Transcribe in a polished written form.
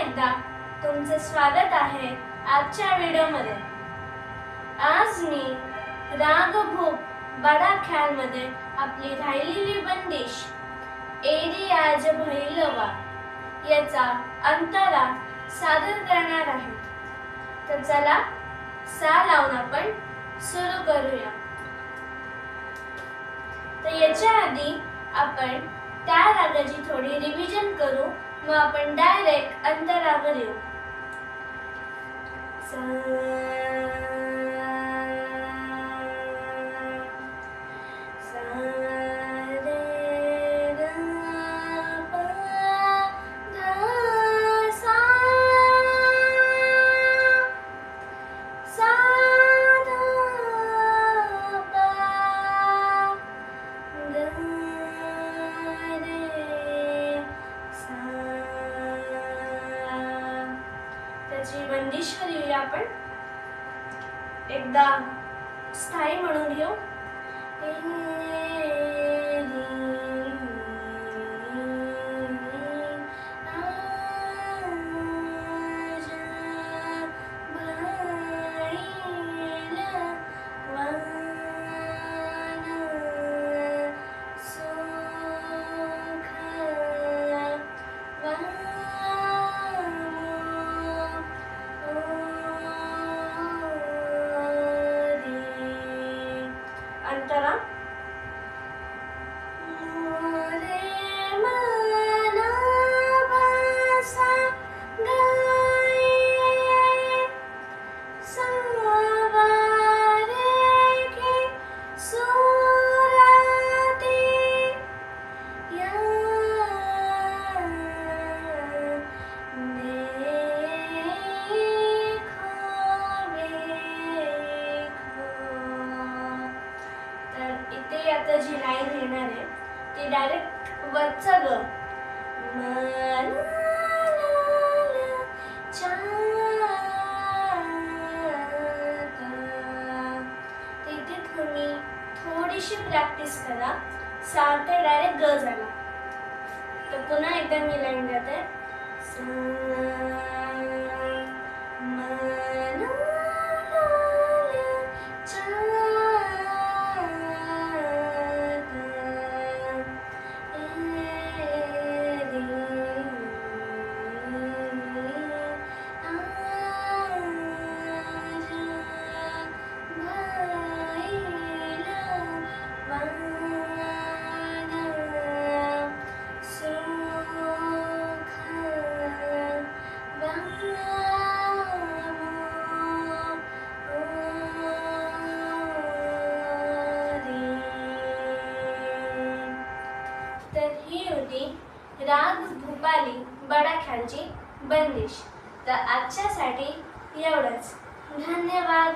एकदा तुमचे स्वागत आहे आजच्या व्हिडिओमध्ये। आज मी राग भूप बडा ख्याल मध्ये आपली राहिलेली बंदिश एरी आज भैलवा याचा अंतरा सादर करणार आहे। तर चला सा लावून आपण सुरू करूया। तर याच्या आधी आपण त्या रागाची थोडी रिव्हिजन करू, मग आपण डायरेक्ट अंतरावर येऊ। बंदिश करूया आपण एकदा स्थायी म्हणून घेऊ। अंतरा इथे आता जी लाईन येणार आहे ती डायरेक्ट वरचा ग तिथे तुम्ही थोडीशी प्रॅक्टिस करा, सारखे डायरेक्ट ग झाला। तर पुन्हा एकदा मी लाईन गाते। तर ही होती राग भूपाली बडा ख्यालची बंदिश। तर आजच्यासाठी एवढंच। धन्यवाद।